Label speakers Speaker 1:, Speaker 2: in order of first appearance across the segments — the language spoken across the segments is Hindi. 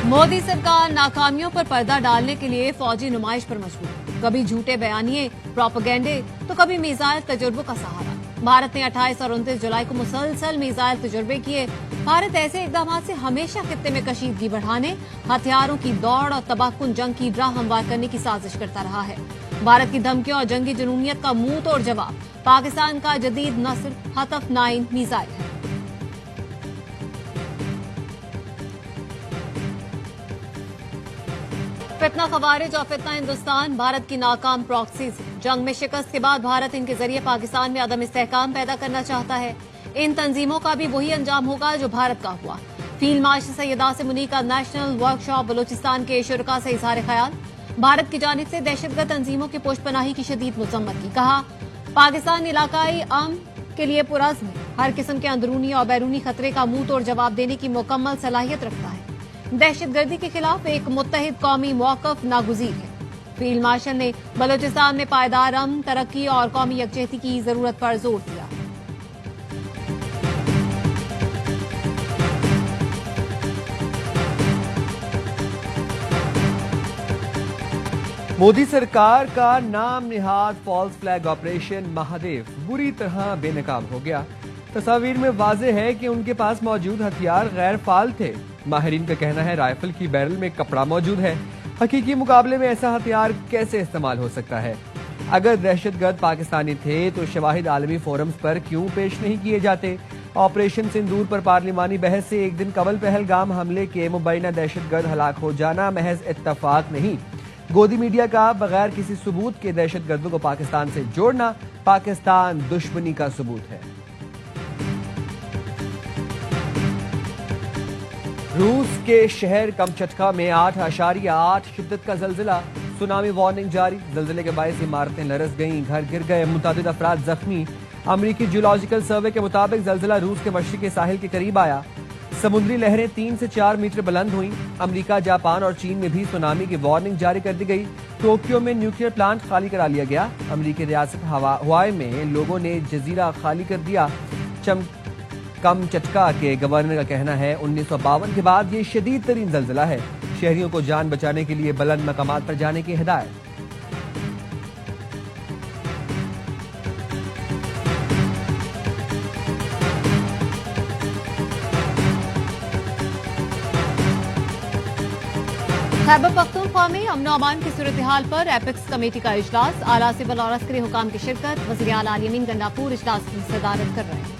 Speaker 1: मोदी सरकार नाकामियों पर पर्दा डालने के लिए फौजी नुमाइश पर मजबूर। कभी झूठे बयानिए, प्रोपेगेंडे तो कभी मिसाइल तजुर्बों का सहारा। भारत ने 28 और 29 जुलाई को मुसलसल मिसाइल तजुर्बे किए। भारत ऐसे इकदाम से हमेशा खित्ते में कशीदगी बढ़ाने, हथियारों की दौड़ और तबाहकुन जंग की राह हमवार करने की साजिश करता रहा है। भारत की धमकियों और जंगी जुनूनियत का मुंह तोड़ जवाब पाकिस्तान का जदीद नस्ल हतफ 9 मिसाइल है। फितना खवारिज और फितना हिंदुस्तान भारत की नाकाम प्रॉक्सीज। जंग में शिकस्त के बाद भारत इनके जरिए पाकिस्तान में अदम इस्तेहकाम पैदा करना चाहता है। इन तंजीमों का भी वही अंजाम होगा जो भारत का हुआ। फील्ड मार्शल सैयद आसिम मुनीर का नेशनल वर्कशॉप बलूचिस्तान के शुरका से इजहार ख्याल। भारत की जानिब से दहशतगर्द तंजीमों की पोशपनाही की शदीद मजम्मत की। कहा, पाकिस्तान इलाकाई अमन के लिए पुरअज़्म है। हर किस्म के अंदरूनी और बैरूनी खतरे का मुंह तोड़ जवाब देने की मुकम्मल सलाहियत रखता है। दहशतगर्दी के खिलाफ एक मुत्तहिद कौमी मौक़िफ़ नागुज़ीर है। फील्ड मार्शल ने बलूचिस्तान में पायदार अमन, तरक्की और कौमी यकजहती की जरूरत पर जोर दिया।
Speaker 2: मोदी सरकार का नाम निहाद फॉल्स फ्लैग ऑपरेशन महादेव बुरी तरह बेनकाब हो गया। तस्वीर में वाज़ेह है कि उनके पास मौजूद हथियार गैर फाल थे। माहिरीन का कहना है राइफल की बैरल में कपड़ा मौजूद है। हकीकी मुकाबले में ऐसा हथियार कैसे इस्तेमाल हो सकता है? अगर दहशतगर्द पाकिस्तानी थे तो शवाहिद आलमी फोरम्स पर क्यों पेश नहीं किए जाते? ऑपरेशन सिंदूर पर पार्लिमानी बहस से एक दिन कबल पहलगाम हमले के मुबैना दहशतगर्द हलाक हो जाना महज इत्तफाक नहीं, गोदी मीडिया का बगैर किसी सबूत के दहशतगर्दों को पाकिस्तान से जोड़ना पाकिस्तान दुश्मनी का सबूत है। रूस के शहर कमचटका में 8.8 शिद्दत का जल्जिला, सुनामी वार्निंग जारी। जल्जिले के बायस इमारतें लरस गईं, घर गिर गए, मुतादिद अफराद जख्मी। अमरीकी जियोलॉजिकल सर्वे के मुताबिक जल्जिला रूस के मशरिकी साहिल के करीब आया। समुद्री लहरें 3 से 4 मीटर बुलंद हुई। अमेरिका, जापान और चीन में भी सुनामी की वार्निंग जारी कर दी गई। टोक्यो में न्यूक्लियर प्लांट खाली करा लिया गया। अमरीकी रियासत हवाई में लोगों ने जजीरा खाली कर दिया। कमचटका के गवर्नर का कहना है 1952 के बाद ये शदीद तरीन जल्जिला है। शहरियों को जान बचाने के लिए बुलंद मकामात पर जाने की हिदायत।
Speaker 1: खैबर पख्तूनख्वा में अमन और अमान की सूरत हाल पर एपिक्स कमेटी का इजलास। आला सिविल और अस्करी हुकाम की शिरकत। वज़ीर आला यमीन गंडापुर इजलास की सदारत कर रहे हैं।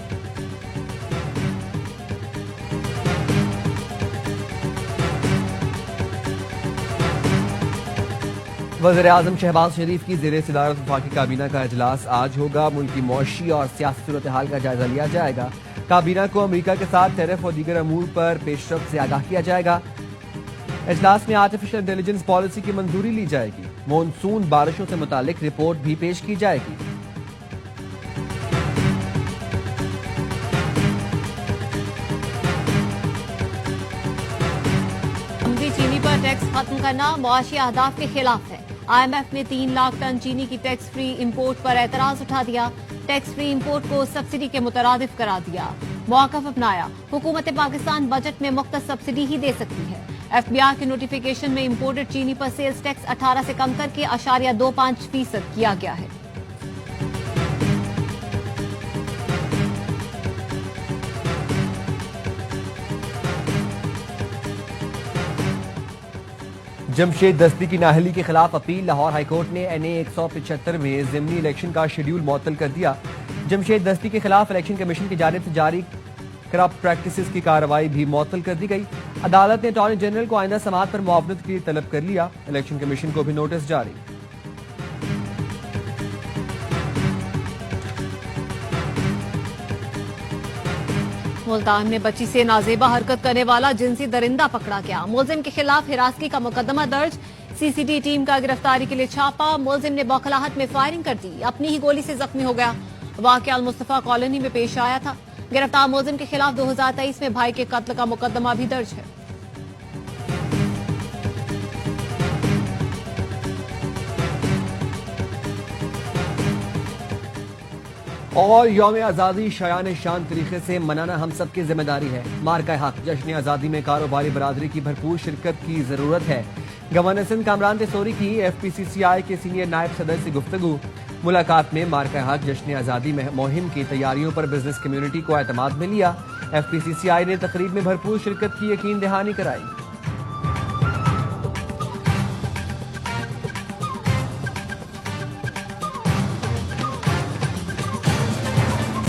Speaker 2: वज़ीर-ए-आज़म शहबाज शरीफ की ज़ेरे सदारत वफाकी काबीना का इजलास आज होगा। मुल्की मौशी और सियासी सूरत हाल का जायजा लिया जाएगा। काबीना को अमेरिका के साथ टैरिफ और दीगर अमूर पर पेशरफ्त से आगाह किया जाएगा। इजलास में आर्टिफिशियल इंटेलिजेंस पॉलिसी की मंजूरी ली जाएगी। मॉनसून बारिशों से मुतालिक रिपोर्ट भी पेश की जाएगी।
Speaker 1: चीनी पर टैक्स खत्म करना मुआशी अहदाफ के खिलाफ है। IMF ने 3 लाख टन चीनी की टैक्स फ्री इंपोर्ट पर एतराज उठा दिया। टैक्स फ्री इंपोर्ट को सब्सिडी के मुतरादिफ करार दिया। मौक़िफ़ अपनाया, हुकूमत पाकिस्तान बजट में मुख्तस सब्सिडी ही दे सकती है। FBI के नोटिफिकेशन में इंपोर्टेड चीनी पर सेल्स टैक्स 18 से कम करके 0.25% किया गया है।
Speaker 2: जमशेद दस्ती की नाअहली के खिलाफ अपील। लाहौर हाईकोर्ट ने NA 175 में ज़िमनी इलेक्शन का शेड्यूल मुअत्तल कर दिया। जमशेद दस्ती के खिलाफ इलेक्शन कमीशन की जानिब से जारी करप्ट प्रैक्टिसेस की कार्रवाई भी मुअत्तल कर दी गई। अदालत ने अटॉर्नी जनरल को आइंदा समाअत पर मुआवनत के लिए तलब कर लिया। इलेक्शन कमीशन को भी नोटिस जारी।
Speaker 1: मुल्तान में बच्ची से नाजेबा हरकत करने वाला जिनसी दरिंदा पकड़ा गया। मुलजिम के खिलाफ हिरासती का मुकदमा दर्ज। CCT टीम का गिरफ्तारी के लिए छापा। मुलजिम ने बौखलाहट में फायरिंग कर दी, अपनी ही गोली से जख्मी हो गया। वाक़या अल मुस्तफा कॉलोनी में पेश आया था। गिरफ्तार मुलजिम के खिलाफ 2023 में भाई के कत्ल का मुकदमा भी दर्ज है।
Speaker 2: और यौम आज़ादी शायान शान तरीके से मनाना हम सब की जिम्मेदारी है। मार्का हक जश्न आज़ादी में कारोबारी बरादरी की भरपूर शिरकत की जरूरत है। गवर्नर सिंध कामरान तेसोरी की FPCCI के सीनियर नायब सदर से गुफ्तगू। मुलाकात में मार्का हक जश्न आज़ादी मुहिम की तैयारियों पर बिजनेस कम्युनिटी को एतमाद में लिया। FPCCI ने तकरीब में भरपूर शिरकत की यकीन दहानी कराई।